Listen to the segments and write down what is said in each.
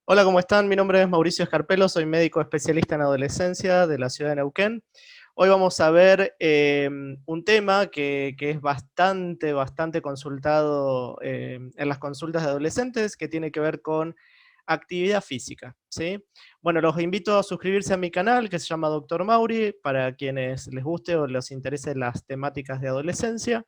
Hola, ¿cómo están? Mi nombre es Mauricio Escarpelo, soy médico especialista en adolescencia de la ciudad de Neuquén. Hoy vamos a ver un tema que es bastante consultado en las consultas de adolescentes, que tiene que ver con actividad física, ¿sí? Bueno, los invito a suscribirse a mi canal, que se llama Dr. Mauri, para quienes les guste o les interese las temáticas de adolescencia.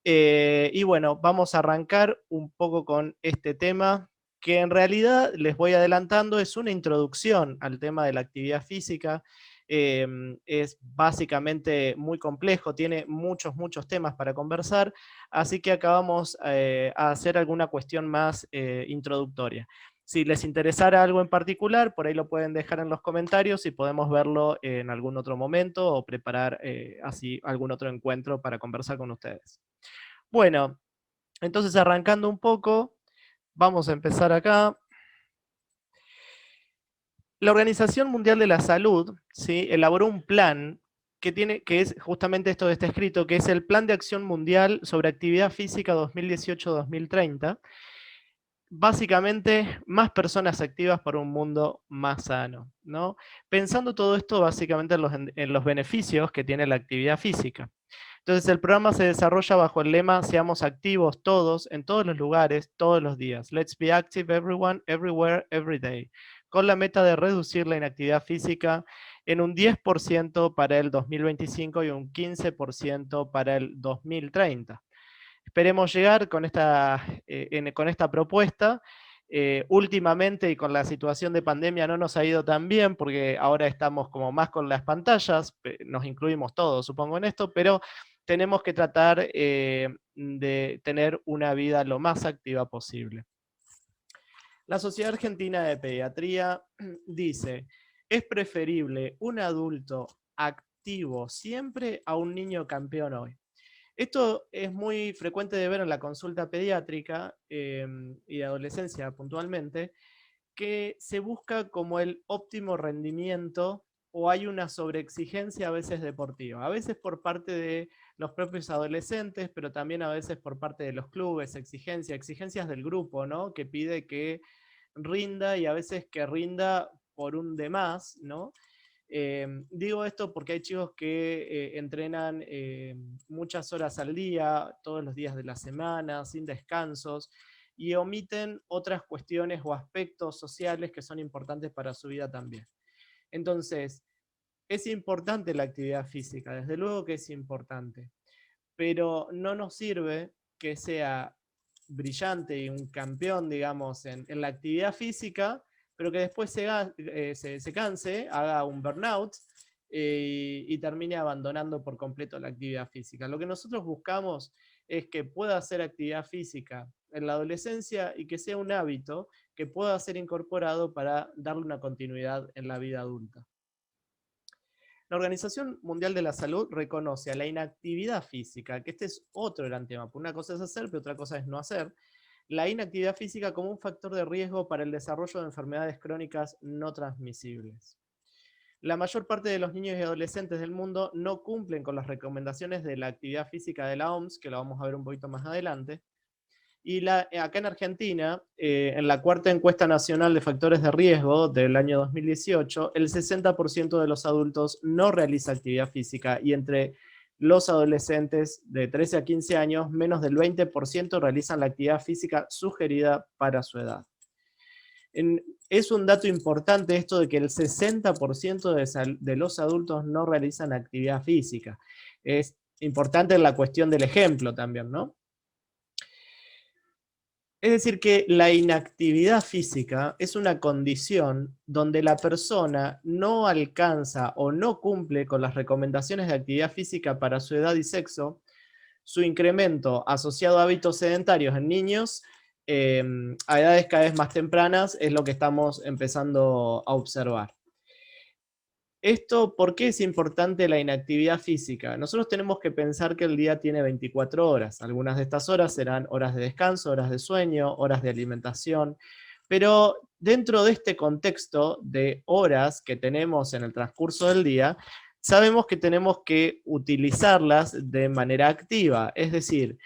Y bueno, vamos a arrancar un poco con este tema, que en realidad, les voy adelantando, es una introducción al tema de la actividad física. Es básicamente muy complejo, tiene muchos temas para conversar, así que acá vamos a hacer alguna cuestión más introductoria. Si les interesara algo en particular, por ahí lo pueden dejar en los comentarios y podemos verlo en algún otro momento o preparar así algún otro encuentro para conversar con ustedes. Bueno, entonces arrancando un poco, vamos a empezar acá. La Organización Mundial de la Salud, ¿sí?, elaboró un plan que es justamente esto que está escrito, que es el Plan de Acción Mundial sobre Actividad Física 2018-2030. Básicamente, más personas activas para un mundo más sano, ¿no? Pensando todo esto básicamente en los beneficios que tiene la actividad física. Entonces el programa se desarrolla bajo el lema "Seamos activos todos, en todos los lugares, todos los días". Let's be active everyone, everywhere, every day. Con la meta de reducir la inactividad física en un 10% para el 2025 y un 15% para el 2030. Esperemos llegar con con esta propuesta. Últimamente, y con la situación de pandemia, no nos ha ido tan bien, porque ahora estamos como más con las pantallas, nos incluimos todos, supongo, en esto, pero tenemos que tratar de tener una vida lo más activa posible. La Sociedad Argentina de Pediatría dice: es preferible un adulto activo siempre a un niño campeón hoy. Esto es muy frecuente de ver en la consulta pediátrica y de adolescencia puntualmente, que se busca como el óptimo rendimiento o hay una sobreexigencia a veces deportiva, a veces por parte de los propios adolescentes, pero también a veces por parte de los clubes, exigencias del grupo, ¿no?, que pide que rinda y a veces que rinda por un demás, ¿no? Digo esto porque hay chicos que entrenan muchas horas al día, todos los días de la semana, sin descansos, y omiten otras cuestiones o aspectos sociales que son importantes para su vida también. Entonces, es importante la actividad física, desde luego que es importante, pero no nos sirve que sea brillante y un campeón, digamos, en la actividad física, pero que después se canse, haga un burnout y termine abandonando por completo la actividad física. Lo que nosotros buscamos es que pueda hacer actividad física en la adolescencia y que sea un hábito que pueda ser incorporado para darle una continuidad en la vida adulta. La Organización Mundial de la Salud reconoce a la inactividad física, que este es otro gran tema, una cosa es hacer, pero otra cosa es no hacer, la inactividad física como un factor de riesgo para el desarrollo de enfermedades crónicas no transmisibles. La mayor parte de los niños y adolescentes del mundo no cumplen con las recomendaciones de la actividad física de la OMS, que lo vamos a ver un poquito más adelante. Y acá en Argentina, en la cuarta encuesta nacional de factores de riesgo del año 2018, el 60% de los adultos no realiza actividad física y entre los adolescentes de 13 a 15 años, menos del 20% realizan la actividad física sugerida para su edad. Es un dato importante esto de que el 60% de los adultos no realizan actividad física. Es importante en la cuestión del ejemplo también, ¿no? Es decir, que la inactividad física es una condición donde la persona no alcanza o no cumple con las recomendaciones de actividad física para su edad y sexo. Su incremento asociado a hábitos sedentarios en niños a edades cada vez más tempranas es lo que estamos empezando a observar. Esto, ¿por qué es importante la inactividad física? Nosotros tenemos que pensar que el día tiene 24 horas. Algunas de estas horas serán horas de descanso, horas de sueño, horas de alimentación, pero dentro de este contexto de horas que tenemos en el transcurso del día, sabemos que tenemos que utilizarlas de manera activa, es decir,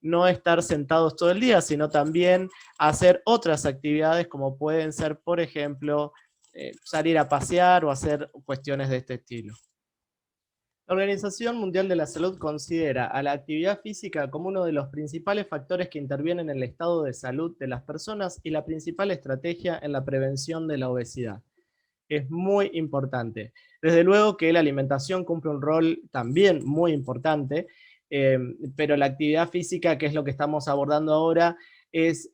no estar sentados todo el día, sino también hacer otras actividades como pueden ser, por ejemplo, salir a pasear o hacer cuestiones de este estilo. La Organización Mundial de la Salud considera a la actividad física como uno de los principales factores que intervienen en el estado de salud de las personas y la principal estrategia en la prevención de la obesidad. Es muy importante. Desde luego que la alimentación cumple un rol también muy importante, pero la actividad física, que es lo que estamos abordando ahora, es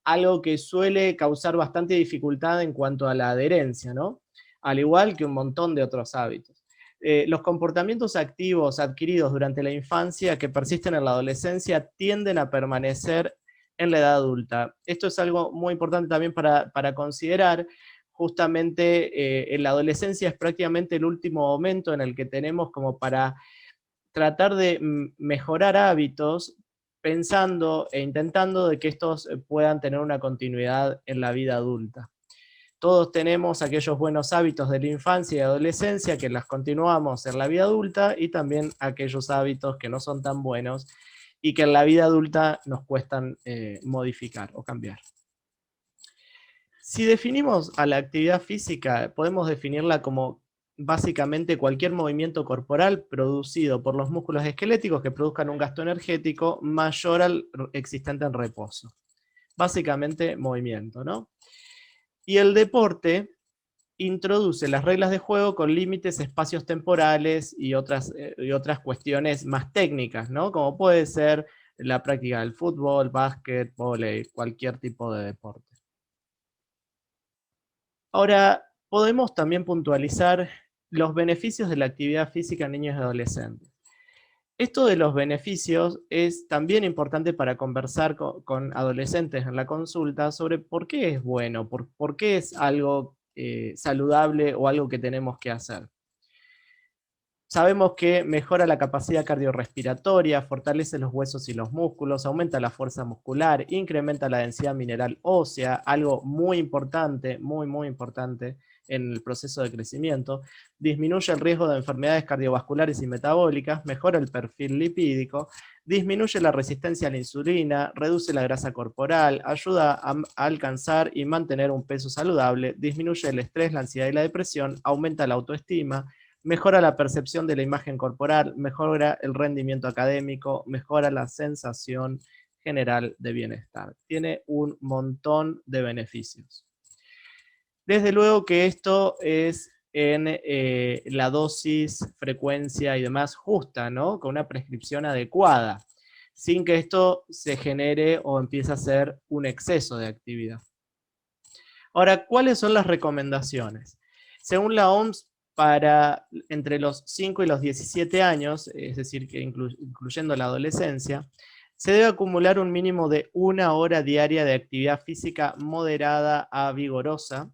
algo que suele causar bastante dificultad en cuanto a la adherencia, ¿no? Al igual que un montón de otros hábitos. Los comportamientos activos adquiridos durante la infancia que persisten en la adolescencia tienden a permanecer en la edad adulta. Esto es algo muy importante también para considerar. Justamente en la adolescencia es prácticamente el último momento en el que tenemos como para tratar de mejorar hábitos pensando e intentando de que estos puedan tener una continuidad en la vida adulta. Todos tenemos aquellos buenos hábitos de la infancia y adolescencia que las continuamos en la vida adulta y también aquellos hábitos que no son tan buenos y que en la vida adulta nos cuestan modificar o cambiar. Si definimos a la actividad física, podemos definirla como básicamente cualquier movimiento corporal producido por los músculos esqueléticos que produzcan un gasto energético mayor al existente en reposo. Básicamente movimiento, ¿no? Y el deporte introduce las reglas de juego con límites, espacios temporales y otras cuestiones más técnicas, ¿no? Como puede ser la práctica del fútbol, básquet, vóley, cualquier tipo de deporte. Ahora, podemos también puntualizar los beneficios de la actividad física en niños y adolescentes. Esto de los beneficios es también importante para conversar con adolescentes en la consulta sobre por qué es bueno, por qué es algo saludable o algo que tenemos que hacer. Sabemos que mejora la capacidad cardiorrespiratoria, fortalece los huesos y los músculos, aumenta la fuerza muscular, incrementa la densidad mineral ósea, algo muy importante, muy importante en el proceso de crecimiento, disminuye el riesgo de enfermedades cardiovasculares y metabólicas, mejora el perfil lipídico, disminuye la resistencia a la insulina, reduce la grasa corporal, ayuda a alcanzar y mantener un peso saludable, disminuye el estrés, la ansiedad y la depresión, aumenta la autoestima, mejora la percepción de la imagen corporal, mejora el rendimiento académico, mejora la sensación general de bienestar. Tiene un montón de beneficios. Desde luego que esto es en la dosis, frecuencia y demás justa, ¿no? Con una prescripción adecuada, sin que esto se genere o empiece a ser un exceso de actividad. Ahora, ¿cuáles son las recomendaciones? Según la OMS, para entre los 5 y los 17 años, es decir, que incluyendo la adolescencia, se debe acumular un mínimo de 1 hora diaria de actividad física moderada a vigorosa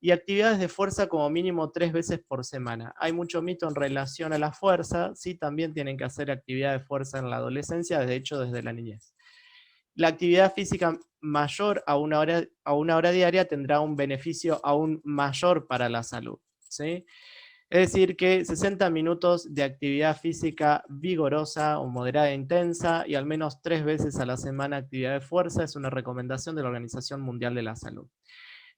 y actividades de fuerza como mínimo 3 veces por semana. Hay mucho mito en relación a la fuerza, sí, también tienen que hacer actividad de fuerza en la adolescencia, de hecho desde la niñez. La actividad física mayor a una hora diaria tendrá un beneficio aún mayor para la salud, ¿sí? Es decir, que 60 minutos de actividad física vigorosa o moderada e intensa y al menos 3 veces a la semana actividad de fuerza es una recomendación de la Organización Mundial de la Salud.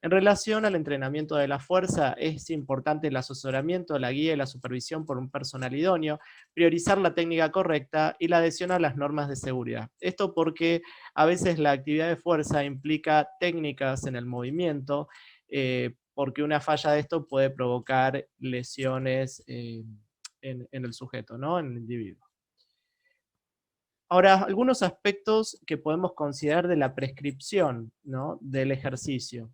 En relación al entrenamiento de la fuerza, es importante el asesoramiento, la guía y la supervisión por un personal idóneo, priorizar la técnica correcta y la adhesión a las normas de seguridad. Esto porque a veces la actividad de fuerza implica técnicas en el movimiento, porque una falla de esto puede provocar lesiones en el sujeto, ¿no? En el individuo. Ahora, algunos aspectos que podemos considerar de la prescripción, ¿no? Del ejercicio.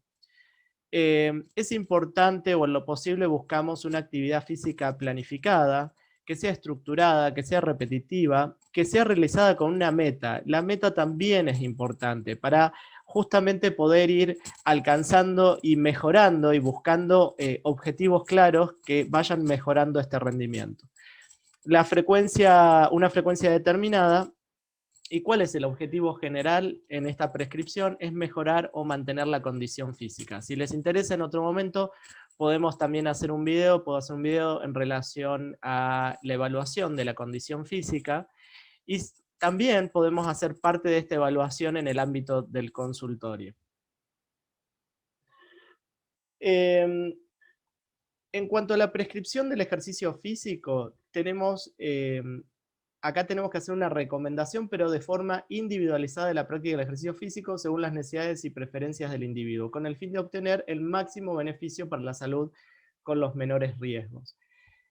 Es importante o en lo posible buscamos una actividad física planificada, que sea estructurada, que sea repetitiva, que sea realizada con una meta. La meta también es importante para justamente poder ir alcanzando y mejorando y buscando objetivos claros que vayan mejorando este rendimiento. Una frecuencia determinada. ¿Y cuál es el objetivo general en esta prescripción? Es mejorar o mantener la condición física. Si les interesa en otro momento, podemos también hacer un video, puedo hacer un video en relación a la evaluación de la condición física y también podemos hacer parte de esta evaluación en el ámbito del consultorio. En cuanto a la prescripción del ejercicio físico, acá tenemos que hacer una recomendación, pero de forma individualizada de la práctica del ejercicio físico según las necesidades y preferencias del individuo, con el fin de obtener el máximo beneficio para la salud con los menores riesgos.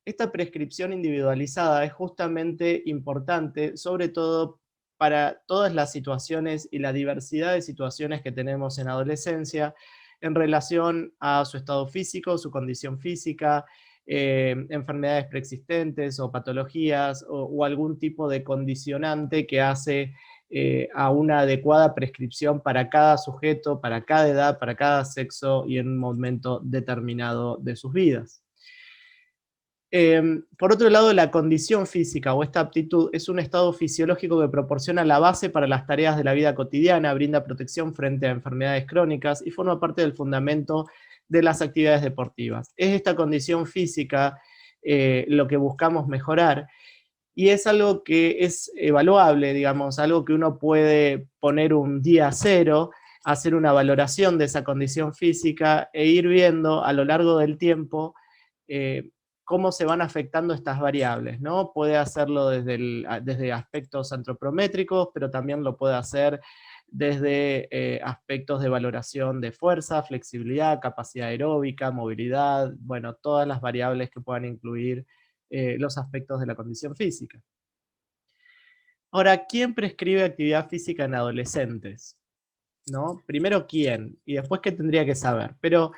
Esta prescripción individualizada es justamente importante, sobre todo para todas las situaciones y la diversidad de situaciones que tenemos en adolescencia en relación a su estado físico, su condición física, enfermedades preexistentes o patologías o algún tipo de condicionante que hace a una adecuada prescripción para cada sujeto, para cada edad, para cada sexo y en un momento determinado de sus vidas. Por otro lado, la condición física o esta aptitud es un estado fisiológico que proporciona la base para las tareas de la vida cotidiana, brinda protección frente a enfermedades crónicas y forma parte del fundamento de las actividades deportivas. Es esta condición física lo que buscamos mejorar y es algo que es evaluable, digamos, algo que uno puede poner un día cero, hacer una valoración de esa condición física e ir viendo a lo largo del tiempo cómo se van afectando estas variables, ¿no? Puede hacerlo desde aspectos antropométricos, pero también lo puede hacer desde aspectos de valoración de fuerza, flexibilidad, capacidad aeróbica, movilidad, bueno, todas las variables que puedan incluir los aspectos de la condición física. Ahora, ¿quién prescribe actividad física en adolescentes? ¿No? Primero, ¿quién? Y después, ¿qué tendría que saber? Pero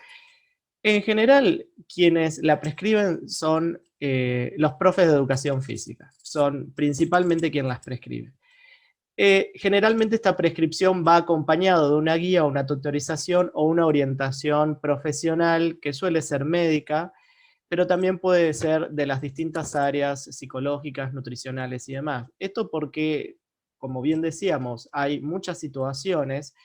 en general, quienes la prescriben son los profes de educación física. Son principalmente quien las prescribe. Generalmente esta prescripción va acompañado de una guía, una tutorización o una orientación profesional que suele ser médica, pero también puede ser de las distintas áreas psicológicas, nutricionales y demás. Esto porque, como bien decíamos, hay muchas situaciones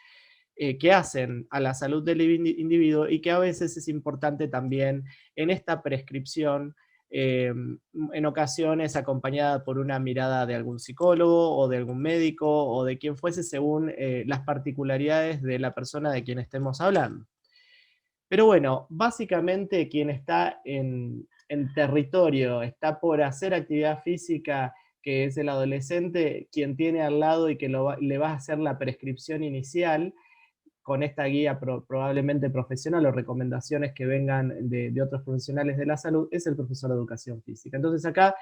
que hacen a la salud del individuo y que a veces es importante también en esta prescripción, en ocasiones acompañada por una mirada de algún psicólogo o de algún médico o de quien fuese según las particularidades de la persona de quien estemos hablando. Pero bueno, básicamente quien está en territorio, está por hacer actividad física, que es el adolescente, quien tiene al lado y que le va a hacer la prescripción inicial, con esta guía probablemente profesional o recomendaciones que vengan de otros profesionales de la salud, es el profesor de educación física. Entonces acá,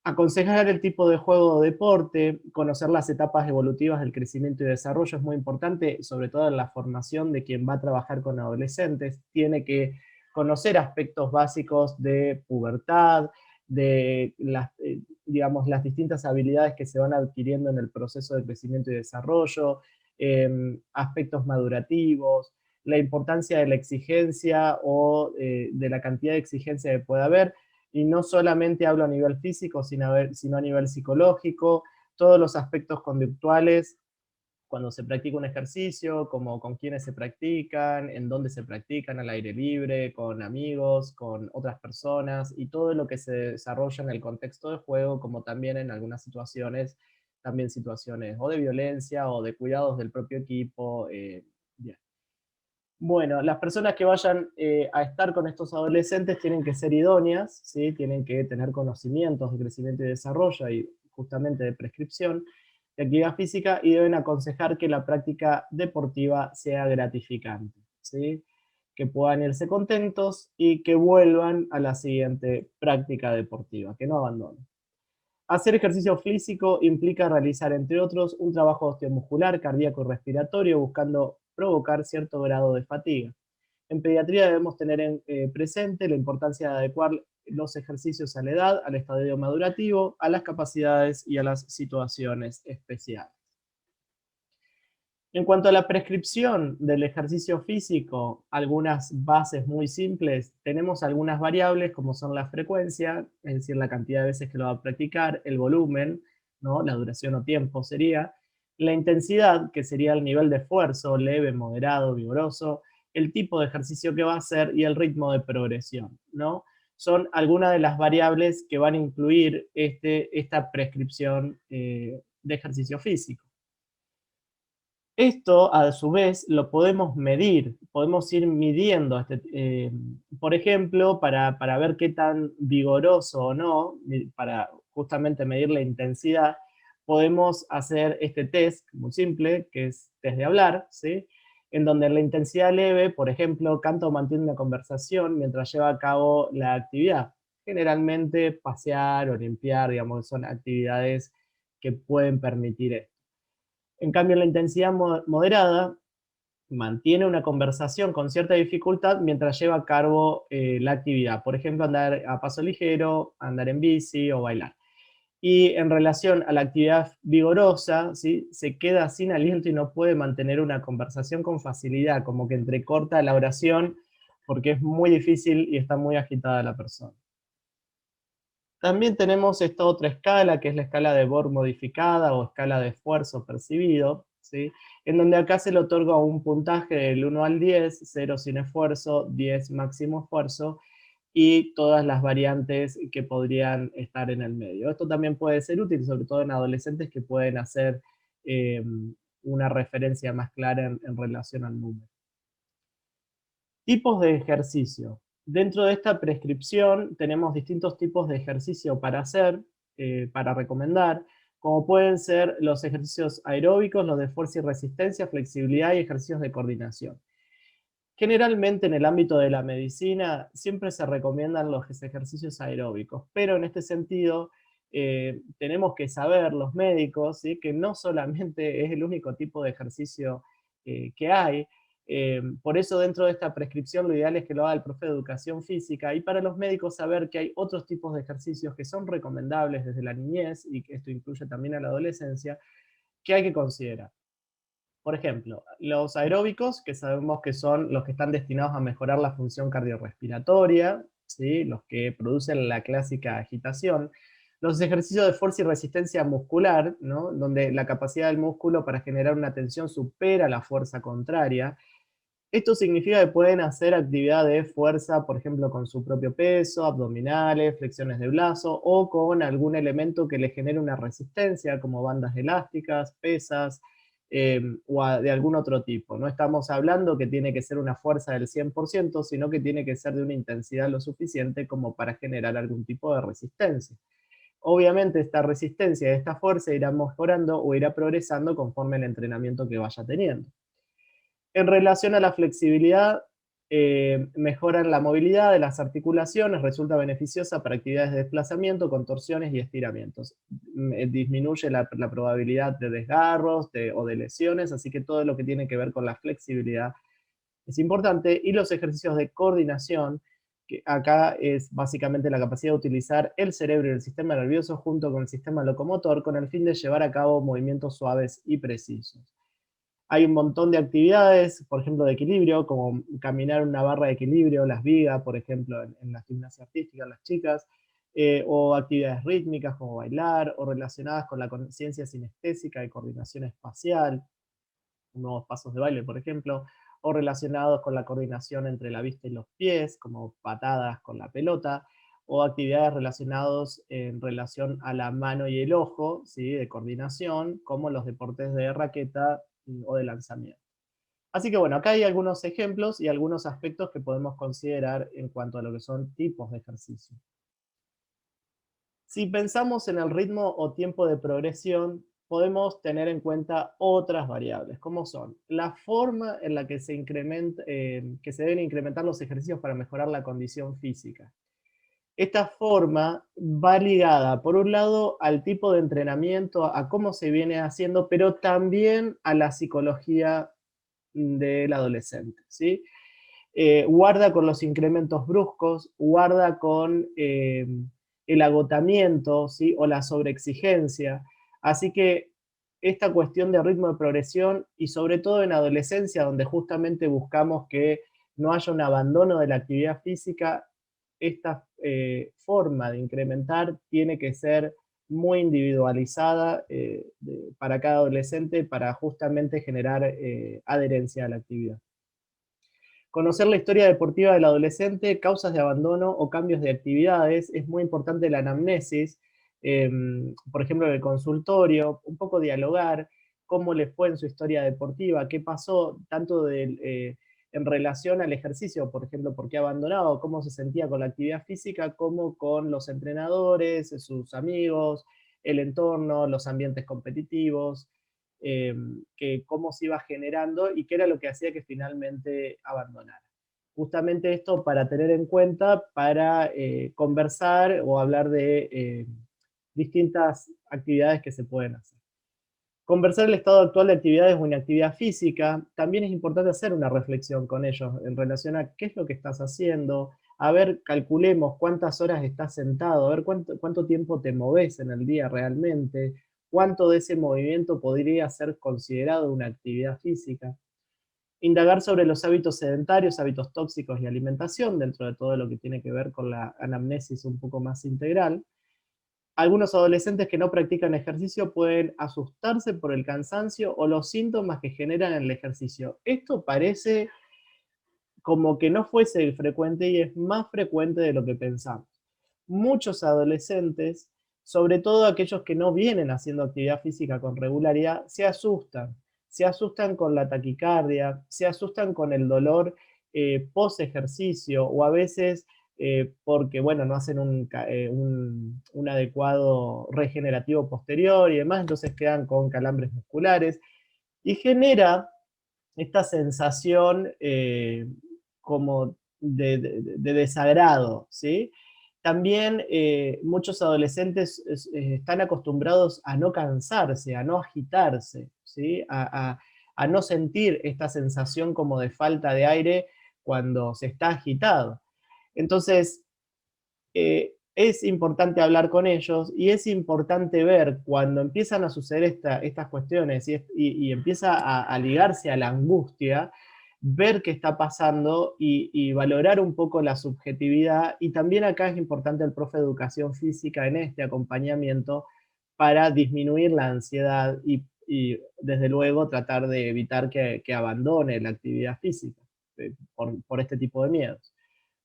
aconsejar el tipo de juego o deporte, conocer las etapas evolutivas del crecimiento y desarrollo es muy importante, sobre todo en la formación de quien va a trabajar con adolescentes. Tiene que conocer aspectos básicos de pubertad, de digamos, las distintas habilidades que se van adquiriendo en el proceso de crecimiento y desarrollo, aspectos madurativos, la importancia de la exigencia o de la cantidad de exigencia que pueda haber, y no solamente hablo a nivel físico, sino a nivel psicológico, todos los aspectos conductuales, cuando se practica un ejercicio, como con quiénes se practican, en dónde se practican, al aire libre, con amigos, con otras personas, y todo lo que se desarrolla en el contexto de juego, como también en algunas situaciones, también situaciones o de violencia o de cuidados del propio equipo. Bien. Bueno, las personas que vayan a estar con estos adolescentes tienen que ser idóneas, ¿sí? Tienen que tener conocimientos de crecimiento y desarrollo y justamente de prescripción de actividad física y deben aconsejar que la práctica deportiva sea gratificante, ¿sí? Que puedan irse contentos y que vuelvan a la siguiente práctica deportiva, que no abandonen. Hacer ejercicio físico implica realizar, entre otros, un trabajo osteomuscular, cardíaco y respiratorio, buscando provocar cierto grado de fatiga. En pediatría debemos tener presente la importancia de adecuar los ejercicios a la edad, al estadio madurativo, a las capacidades y a las situaciones especiales. En cuanto a la prescripción del ejercicio físico, algunas bases muy simples, tenemos algunas variables como son la frecuencia, es decir, la cantidad de veces que lo va a practicar, el volumen, ¿no? La duración o tiempo sería, la intensidad, que sería el nivel de esfuerzo, leve, moderado, vigoroso, el tipo de ejercicio que va a hacer y el ritmo de progresión, ¿no? Son algunas de las variables que van a incluir esta prescripción de de ejercicio físico. Esto, a su vez, lo podemos medir, podemos ir midiendo, por ejemplo, para ver qué tan vigoroso o no, para justamente medir la intensidad, podemos hacer este test muy simple, que es test de hablar, ¿sí? En donde en la intensidad leve, por ejemplo, canta o mantiene una conversación mientras lleva a cabo la actividad. Generalmente pasear o limpiar, digamos, son actividades que pueden permitir esto. En cambio, la intensidad moderada mantiene una conversación con cierta dificultad mientras lleva a cabo la actividad. Por ejemplo, andar a paso ligero, andar en bici o bailar. Y en relación a la actividad vigorosa, ¿sí? Se queda sin aliento y no puede mantener una conversación con facilidad, como que entrecorta la oración porque es muy difícil y está muy agitada la persona. También tenemos esta otra escala, que es la escala de Borg modificada o escala de esfuerzo percibido, ¿sí? En donde acá se le otorga un puntaje del 1 al 10, 0 sin esfuerzo, 10 máximo esfuerzo, y todas las variantes que podrían estar en el medio. Esto también puede ser útil, sobre todo en adolescentes que pueden hacer una referencia más clara en relación al número. Tipos de ejercicio. Dentro de esta prescripción tenemos distintos tipos de ejercicio para hacer, para recomendar, como pueden ser los ejercicios aeróbicos, los de fuerza y resistencia, flexibilidad y ejercicios de coordinación. Generalmente en el ámbito de la medicina siempre se recomiendan los ejercicios aeróbicos, pero en este sentido tenemos que saber los médicos, ¿sí? Que no solamente es el único tipo de ejercicio que hay. Por eso dentro de esta prescripción lo ideal es que lo haga el profe de educación física, y para los médicos saber que hay otros tipos de ejercicios que son recomendables desde la niñez, y que esto incluye también a la adolescencia, que hay que considerar. Por ejemplo, los aeróbicos, que sabemos que son los que están destinados a mejorar la función cardiorrespiratoria, ¿sí? Los que producen la clásica agitación. Los ejercicios de fuerza y resistencia muscular, ¿no? Donde la capacidad del músculo para generar una tensión supera la fuerza contraria. Esto significa que pueden hacer actividad de fuerza, por ejemplo, con su propio peso, abdominales, flexiones de brazo, o con algún elemento que le genere una resistencia, como bandas elásticas, pesas, de algún otro tipo. No estamos hablando que tiene que ser una fuerza del 100%, sino que tiene que ser de una intensidad lo suficiente como para generar algún tipo de resistencia. Obviamente esta resistencia, esta fuerza irá mejorando o irá progresando conforme el entrenamiento que vaya teniendo. En relación a la flexibilidad, mejoran la movilidad de las articulaciones, resulta beneficiosa para actividades de desplazamiento, contorsiones y estiramientos. Disminuye la probabilidad de desgarros o de lesiones, así que todo lo que tiene que ver con la flexibilidad es importante. Y los ejercicios de coordinación, que acá es básicamente la capacidad de utilizar el cerebro y el sistema nervioso junto con el sistema locomotor con el fin de llevar a cabo movimientos suaves y precisos. Hay un montón de actividades, por ejemplo, de equilibrio, como caminar una barra de equilibrio, las vigas, por ejemplo, en la gimnasia artística, las chicas, o actividades rítmicas como bailar, o relacionadas con la conciencia sinestésica y coordinación espacial, nuevos pasos de baile, por ejemplo, o relacionados con la coordinación entre la vista y los pies, como patadas con la pelota, o actividades relacionadas en relación a la mano y el ojo, ¿sí? De coordinación, como los deportes de raqueta o de lanzamiento. Así que bueno, acá hay algunos ejemplos y algunos aspectos que podemos considerar en cuanto a lo que son tipos de ejercicio. Si pensamos en el ritmo o tiempo de progresión, podemos tener en cuenta otras variables, como son la forma en la que que se deben incrementar los ejercicios para mejorar la condición física. Esta forma va ligada, por un lado, al tipo de entrenamiento, a cómo se viene haciendo, pero también a la psicología del adolescente, ¿sí? Guarda con los incrementos bruscos, guarda con el agotamiento, ¿sí? O la sobreexigencia. Así que esta cuestión de ritmo de progresión, y sobre todo en adolescencia, donde justamente buscamos que no haya un abandono de la actividad física, esta forma de incrementar tiene que ser muy individualizada para cada adolescente para justamente generar adherencia a la actividad. Conocer la historia deportiva del adolescente, causas de abandono o cambios de actividades. Es muy importante la anamnesis, por ejemplo, en el consultorio, un poco dialogar cómo les fue en su historia deportiva, qué pasó, tanto en relación al ejercicio, por ejemplo, por qué abandonado, cómo se sentía con la actividad física, como con los entrenadores, sus amigos, el entorno, los ambientes competitivos, que cómo se iba generando y qué era lo que hacía que finalmente abandonara. Justamente esto para tener en cuenta, para conversar o hablar de distintas actividades que se pueden hacer. Conversar el estado actual de actividades o inactividad física, también es importante hacer una reflexión con ellos en relación a qué es lo que estás haciendo, a ver, calculemos cuántas horas estás sentado, a ver cuánto tiempo te moves en el día realmente, cuánto de ese movimiento podría ser considerado una actividad física. Indagar sobre los hábitos sedentarios, hábitos tóxicos y alimentación, dentro de todo lo que tiene que ver con la anamnesis un poco más integral. Algunos adolescentes que no practican ejercicio pueden asustarse por el cansancio o los síntomas que generan el ejercicio. Esto parece como que no fuese frecuente y es más frecuente de lo que pensamos. Muchos adolescentes, sobre todo aquellos que no vienen haciendo actividad física con regularidad, se asustan con la taquicardia, se asustan con el dolor post ejercicio o a veces porque, bueno, no hacen un adecuado regenerativo posterior y demás, entonces quedan con calambres musculares y genera esta sensación como de desagrado, ¿sí? También muchos adolescentes están acostumbrados a no cansarse, a no agitarse, ¿sí? A no sentir esta sensación como de falta de aire cuando se está agitado. Entonces, es importante hablar con ellos y es importante ver cuando empiezan a suceder estas cuestiones y empieza a ligarse a la angustia, ver qué está pasando y valorar un poco la subjetividad. Y también acá es importante el profe de educación física en este acompañamiento para disminuir la ansiedad y desde luego tratar de evitar que abandone la actividad física por este tipo de miedos.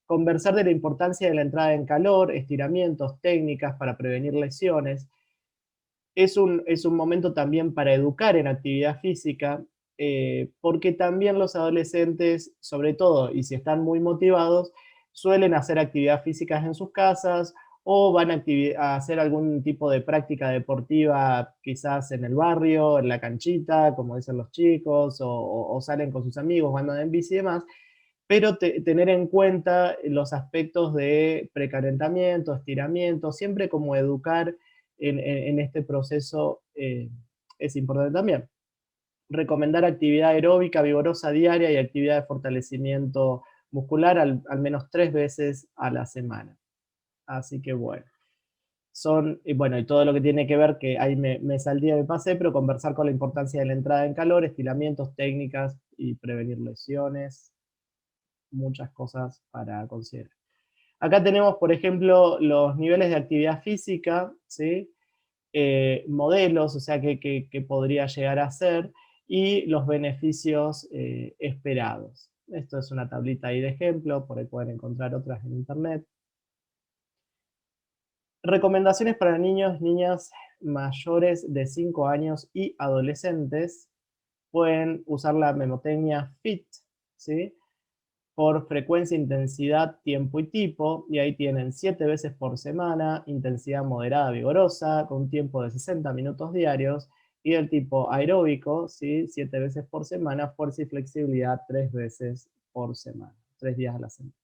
Conversar de la importancia de la entrada en calor, estiramientos, técnicas para prevenir lesiones. Es un momento también para educar en actividad física, porque también los adolescentes, sobre todo, y si están muy motivados, suelen hacer actividad físicas en sus casas o van a hacer algún tipo de práctica deportiva quizás en el barrio, en la canchita, como dicen los chicos, o salen con sus amigos, andan en bici y demás, pero tener en cuenta los aspectos de precalentamiento, estiramiento, siempre como educar en este proceso es importante también. Recomendar actividad aeróbica vigorosa diaria y actividad de fortalecimiento muscular al menos 3 veces a la semana. Así que bueno, y bueno, y todo lo que tiene que ver, que ahí me salté, me pasé, pero conversar con la importancia de la entrada en calor, estiramientos, técnicas y prevenir lesiones, muchas cosas para considerar. Acá tenemos, por ejemplo, los niveles de actividad física, ¿sí? Modelos, o sea, que podría llegar a ser, y los beneficios esperados. Esto es una tablita ahí de ejemplo, por ahí pueden encontrar otras en internet. Recomendaciones para niños, niñas mayores de 5 años y adolescentes. Pueden usar la memotecnia FIT, ¿sí? Por frecuencia, intensidad, tiempo y tipo, y ahí tienen 7 veces por semana, intensidad moderada vigorosa, con un tiempo de 60 minutos diarios, y del tipo aeróbico, ¿sí? 7 veces por semana, fuerza y flexibilidad 3 veces por semana, 3 días a la semana.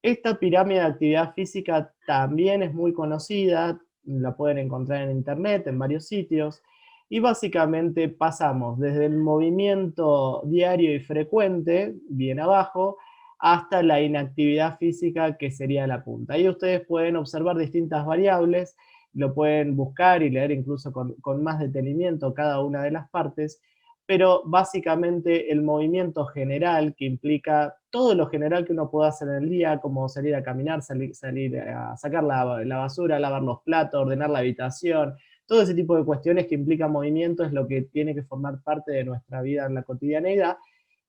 Esta pirámide de actividad física también es muy conocida, la pueden encontrar en internet, en varios sitios, y básicamente pasamos desde el movimiento diario y frecuente, bien abajo, hasta la inactividad física, que sería la punta. Ahí ustedes pueden observar distintas variables, lo pueden buscar y leer incluso con más detenimiento cada una de las partes, pero básicamente el movimiento general que implica todo lo general que uno puede hacer en el día, como salir a caminar, salir a sacar la basura, lavar los platos, ordenar la habitación, todo ese tipo de cuestiones que implican movimiento es lo que tiene que formar parte de nuestra vida en la cotidianeidad.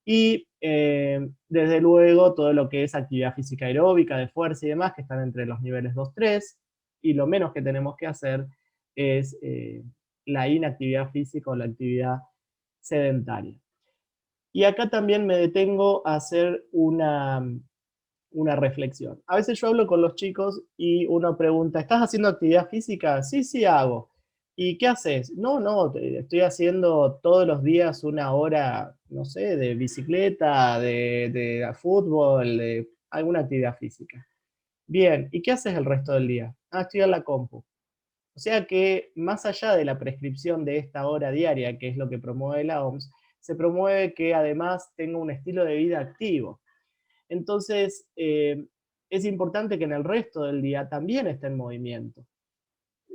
Y desde luego todo lo que es actividad física aeróbica, de fuerza y demás, que están entre los niveles 2, 3. y lo menos que tenemos que hacer es la inactividad física o la actividad sedentaria. Y acá también me detengo a hacer una reflexión. A veces yo hablo con los chicos y uno pregunta, ¿estás haciendo actividad física? Sí, sí hago. ¿Y qué haces? No, no, estoy haciendo todos los días una hora, no sé, de bicicleta, de fútbol, de alguna actividad física. Bien, ¿y qué haces el resto del día? Ah, estoy en la compu. O sea que más allá de la prescripción de esta hora diaria, que es lo que promueve la OMS, se promueve que además tenga un estilo de vida activo. Entonces, es importante que en el resto del día también esté en movimiento.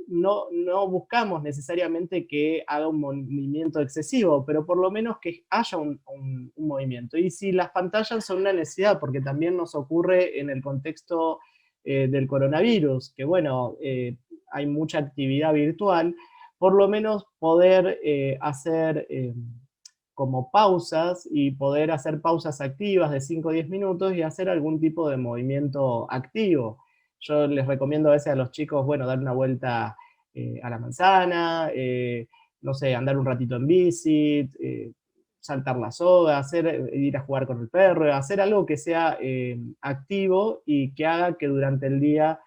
No buscamos necesariamente que haga un movimiento excesivo, pero por lo menos que haya un movimiento. Y si las pantallas son una necesidad, porque también nos ocurre en el contexto del coronavirus, que bueno, hay mucha actividad virtual, por lo menos poder hacer como pausas y poder hacer pausas activas de 5 o 10 minutos y hacer algún tipo de movimiento activo. Yo les recomiendo a veces a los chicos, bueno, dar una vuelta a la manzana, no sé, andar un ratito en bici, saltar la soga, ir a jugar con el perro, hacer algo que sea activo y que haga que durante el día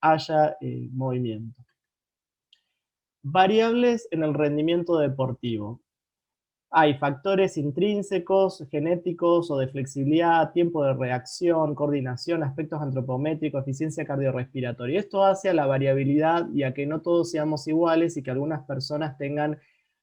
haya movimiento. Variables en el rendimiento deportivo. Hay factores intrínsecos, genéticos o de flexibilidad, tiempo de reacción, coordinación, aspectos antropométricos, eficiencia cardiorrespiratoria. Esto hace a la variabilidad y a que no todos seamos iguales y que algunas personas tengan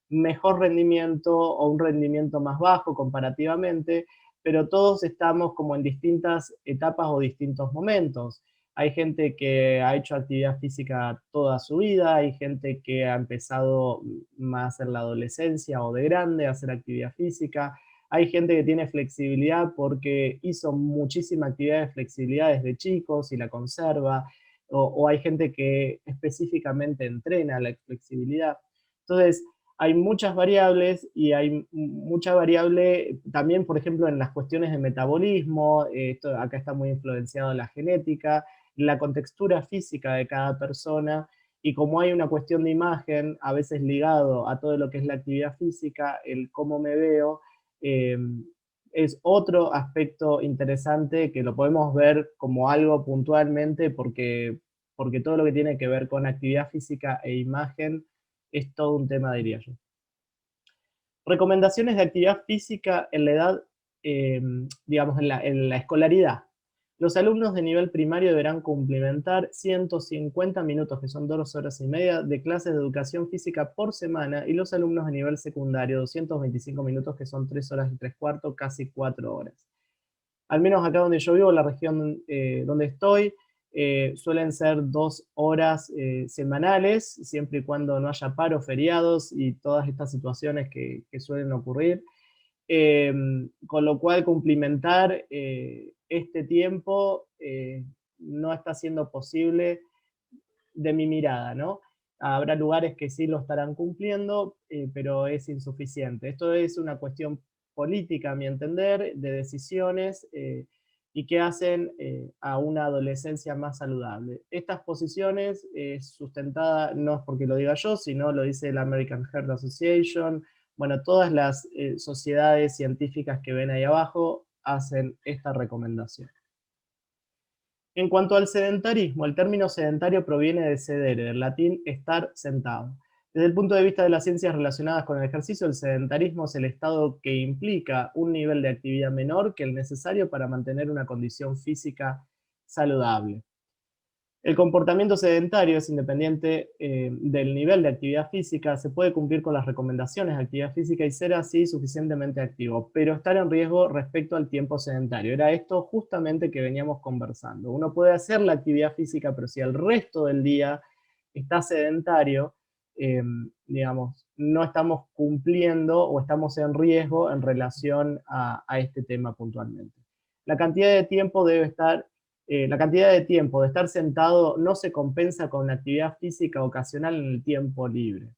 mejor rendimiento o un rendimiento más bajo comparativamente, pero todos estamos como en distintas etapas o distintos momentos. Hay gente que ha hecho actividad física toda su vida, hay gente que ha empezado más en la adolescencia o de grande a hacer actividad física, hay gente que tiene flexibilidad porque hizo muchísima actividad de flexibilidad desde chicos y la conserva, o hay gente que específicamente entrena la flexibilidad. Entonces, hay muchas variables y hay mucha variable también, por ejemplo, en las cuestiones de metabolismo, esto acá está muy influenciado la genética, la contextura física de cada persona, y como hay una cuestión de imagen, a veces ligado a todo lo que es la actividad física, el cómo me veo, eh, es otro aspecto interesante que lo podemos ver como algo puntualmente porque todo lo que tiene que ver con actividad física e imagen es todo un tema, diría yo. Recomendaciones de actividad física en la edad, digamos, en la escolaridad. Los alumnos de nivel primario deberán complementar 150 minutos, que son 2 horas y media, de clases de educación física por semana, y los alumnos de nivel secundario 225 minutos, que son 3 horas y 3/4, casi 4 horas. Al menos acá donde yo vivo, la región donde estoy, suelen ser 2 horas semanales, siempre y cuando no haya paros, feriados y todas estas situaciones que suelen ocurrir. Con lo cual, cumplimentar este tiempo no está siendo posible de mi mirada, ¿no? Habrá lugares que sí lo estarán cumpliendo, pero es insuficiente. Esto es una cuestión política, a mi entender, de decisiones y que hacen a una adolescencia más saludable. Estas posiciones, sustentada, no es porque lo diga yo, sino lo dice la American Heart Association, bueno, todas las sociedades científicas que ven ahí abajo hacen esta recomendación. En cuanto al sedentarismo, el término sedentario proviene de sedere, del latín estar sentado. Desde el punto de vista de las ciencias relacionadas con el ejercicio, el sedentarismo es el estado que implica un nivel de actividad menor que el necesario para mantener una condición física saludable. El comportamiento sedentario es independiente del nivel de actividad física, se puede cumplir con las recomendaciones de actividad física y ser así suficientemente activo, pero estar en riesgo respecto al tiempo sedentario. Era esto justamente que veníamos conversando. Uno puede hacer la actividad física, pero si el resto del día está sedentario, digamos, no estamos cumpliendo o estamos en riesgo en relación a este tema puntualmente. La cantidad de tiempo debe estar la cantidad de tiempo de estar sentado no se compensa con actividad física ocasional en el tiempo libre.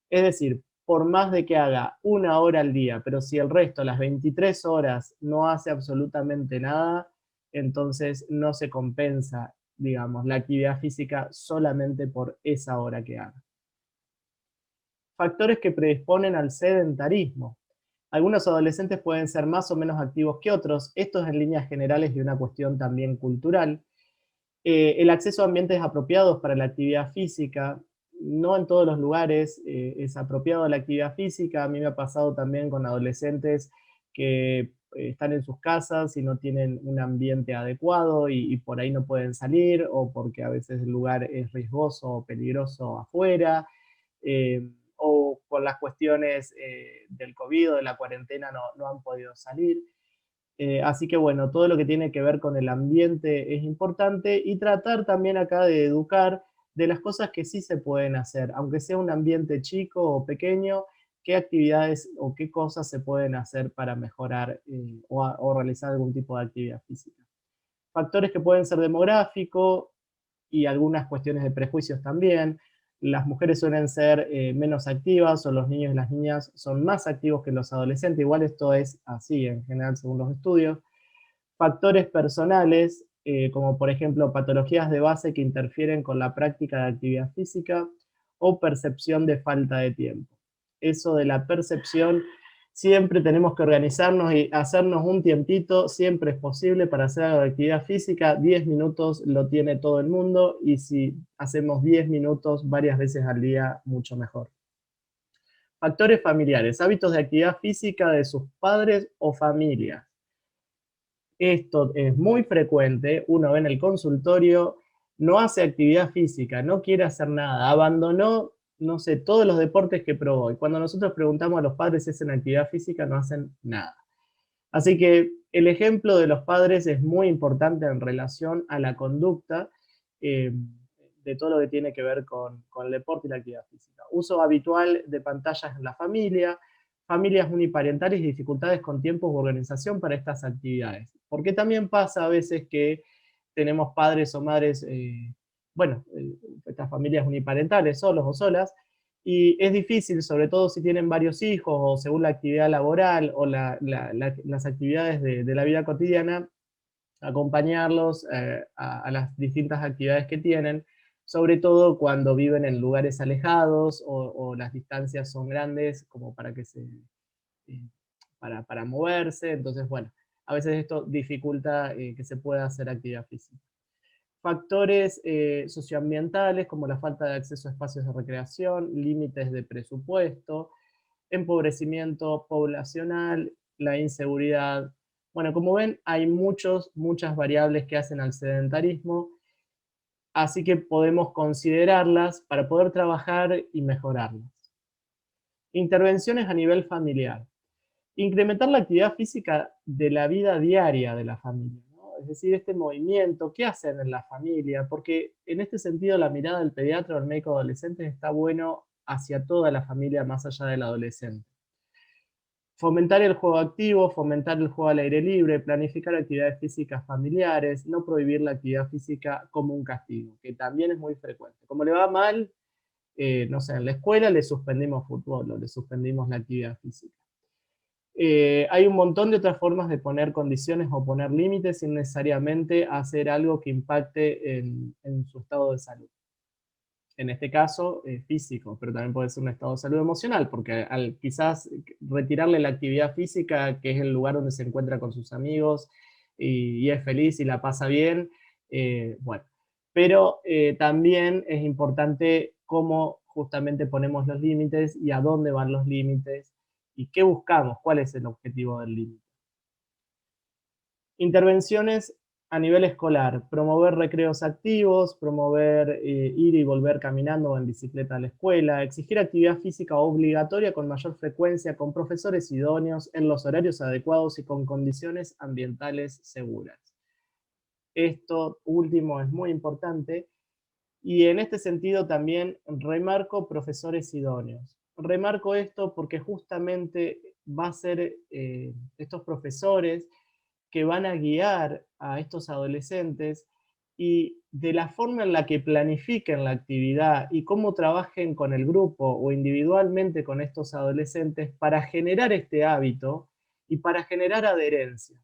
Es decir, por más de que haga 1 hora al día, pero si el resto, las 23 horas, no hace absolutamente nada, entonces no se compensa digamos, la actividad física solamente por esa hora que haga. Factores que predisponen al sedentarismo. Algunos adolescentes pueden ser más o menos activos que otros. Esto es en líneas generales de una cuestión también cultural. El acceso a ambientes apropiados para la actividad física. No en todos los lugares es apropiado la actividad física. A mí me ha pasado también con adolescentes que están en sus casas y no tienen un ambiente adecuado y por ahí no pueden salir, o porque a veces el lugar es riesgoso o peligroso afuera, o por las cuestiones del COVID o de la cuarentena no han podido salir. Así que bueno, todo lo que tiene que ver con el ambiente es importante, y tratar también acá de educar de las cosas que sí se pueden hacer, aunque sea un ambiente chico o pequeño, qué actividades o qué cosas se pueden hacer para mejorar o realizar algún tipo de actividad física. Factores que pueden ser demográficos y algunas cuestiones de prejuicios también. Las mujeres suelen ser menos activas, o los niños y las niñas son más activos que los adolescentes. Igual esto es así en general según los estudios. Factores personales, como por ejemplo patologías de base que interfieren con la práctica de actividad física, o percepción de falta de tiempo. Eso de la percepción, siempre tenemos que organizarnos y hacernos un tiempito, siempre es posible para hacer algo de actividad física. 10 minutos lo tiene todo el mundo, y si hacemos 10 minutos varias veces al día, mucho mejor. Factores familiares, hábitos de actividad física de sus padres o familia. Esto es muy frecuente, uno ve en el consultorio, no hace actividad física, no quiere hacer nada, abandonó, no sé, todos los deportes que probó. Y cuando nosotros preguntamos a los padres si hacen actividad física, no hacen nada. Así que el ejemplo de los padres es muy importante en relación a la conducta de todo lo que tiene que ver con el deporte y la actividad física. Uso habitual de pantallas en la familia, familias uniparentales y dificultades con tiempos u organización para estas actividades. Porque también pasa a veces que tenemos padres o madres, estas familias uniparentales, solos o solas, y es difícil, sobre todo si tienen varios hijos o según la actividad laboral o las actividades de la vida cotidiana, acompañarlos a las distintas actividades que tienen, sobre todo cuando viven en lugares alejados o las distancias son grandes como para para moverse. Entonces, bueno, a veces esto dificulta que se pueda hacer actividad física. Factores socioambientales como la falta de acceso a espacios de recreación, límites de presupuesto, empobrecimiento poblacional, la inseguridad. Bueno, como ven, hay muchas variables que hacen al sedentarismo, así que podemos considerarlas para poder trabajar y mejorarlas. Intervenciones a nivel familiar. Incrementar la actividad física de la vida diaria de la familia, ¿no? Es decir, este movimiento, ¿qué hacen en la familia? Porque en este sentido la mirada del pediatra o el médico adolescente está bueno hacia toda la familia más allá del adolescente. Fomentar el juego activo, fomentar el juego al aire libre, planificar actividades físicas familiares, no prohibir la actividad física como un castigo, que también es muy frecuente. Como le va mal, no sé, en la escuela le suspendimos fútbol o le suspendimos la actividad física. Hay un montón de otras formas de poner condiciones o poner límites sin necesariamente hacer algo que impacte en su estado de salud. En este caso, físico, pero también puede ser un estado de salud emocional, porque al quizás retirarle la actividad física, que es el lugar donde se encuentra con sus amigos y es feliz y la pasa bien, bueno. Pero también es importante cómo justamente ponemos los límites y a dónde van los límites y qué buscamos, cuál es el objetivo del límite. Intervenciones a nivel escolar, promover recreos activos, promover ir y volver caminando o en bicicleta a la escuela, exigir actividad física obligatoria con mayor frecuencia, con profesores idóneos, en los horarios adecuados y con condiciones ambientales seguras. Esto último es muy importante, y en este sentido también remarco profesores idóneos. Remarco esto porque justamente va a ser estos profesores que van a guiar a estos adolescentes, y de la forma en la que planifiquen la actividad y cómo trabajen con el grupo o individualmente con estos adolescentes para generar este hábito y para generar adherencia.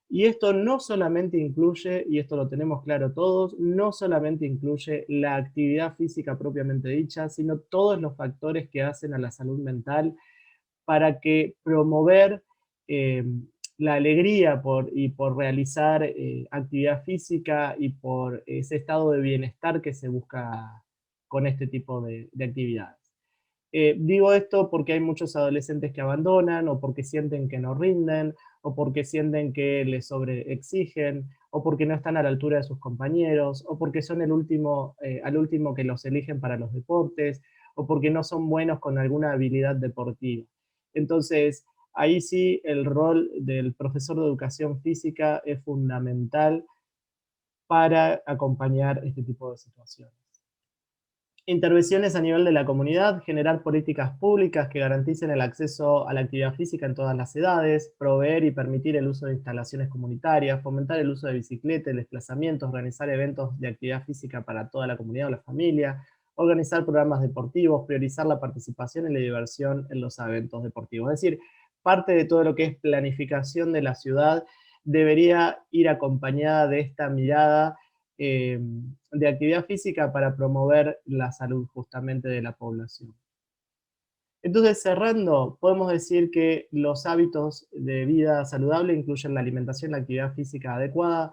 Y esto no solamente incluye, y esto lo tenemos claro todos, no solamente incluye la actividad física propiamente dicha, sino todos los factores que hacen a la salud mental para que promover eh, la alegría y por realizar actividad física y por ese estado de bienestar que se busca con este tipo de actividades. Digo esto porque hay muchos adolescentes que abandonan, o porque sienten que no rinden, o porque sienten que les sobreexigen, o porque no están a la altura de sus compañeros, o porque son al último que los eligen para los deportes, o porque no son buenos con alguna habilidad deportiva. Entonces, ahí sí el rol del profesor de educación física es fundamental para acompañar este tipo de situaciones. Intervenciones a nivel de la comunidad, generar políticas públicas que garanticen el acceso a la actividad física en todas las edades, proveer y permitir el uso de instalaciones comunitarias, fomentar el uso de bicicleta, el desplazamiento, organizar eventos de actividad física para toda la comunidad o la familia, organizar programas deportivos, priorizar la participación y la diversión en los eventos deportivos. Es decir, parte de todo lo que es planificación de la ciudad debería ir acompañada de esta mirada de actividad física para promover la salud justamente de la población. Entonces, cerrando, podemos decir que los hábitos de vida saludable incluyen la alimentación, la actividad física adecuada.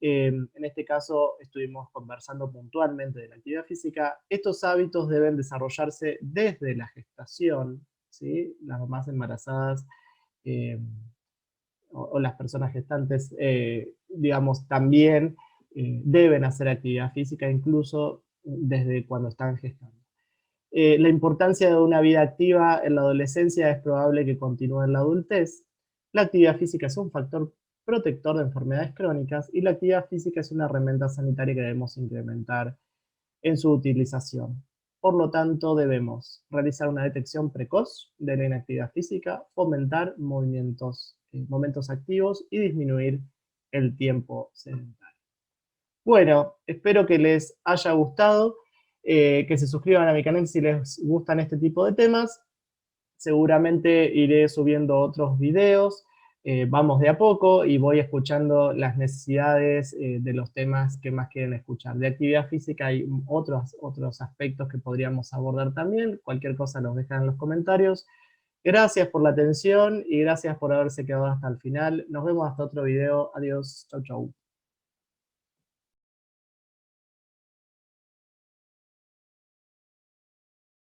En este caso, estuvimos conversando puntualmente de la actividad física. Estos hábitos deben desarrollarse desde la gestación, ¿sí? Las mamás embarazadas eh, o las personas gestantes, digamos, también deben hacer actividad física incluso desde cuando están gestando. La importancia de una vida activa en la adolescencia es probable que continúe en la adultez. La actividad física es un factor protector de enfermedades crónicas y la actividad física es una herramienta sanitaria que debemos incrementar en su utilización. Por lo tanto, debemos realizar una detección precoz de la inactividad física, fomentar momentos activos y disminuir el tiempo sedentario. Bueno, espero que les haya gustado, que se suscriban a mi canal si les gustan este tipo de temas. Seguramente iré subiendo otros videos, vamos de a poco y voy escuchando las necesidades de los temas que más quieren escuchar. De actividad física hay otros aspectos que podríamos abordar también, cualquier cosa los dejan en los comentarios. Gracias por la atención y gracias por haberse quedado hasta el final. Nos vemos hasta otro video. Adiós, chau chau.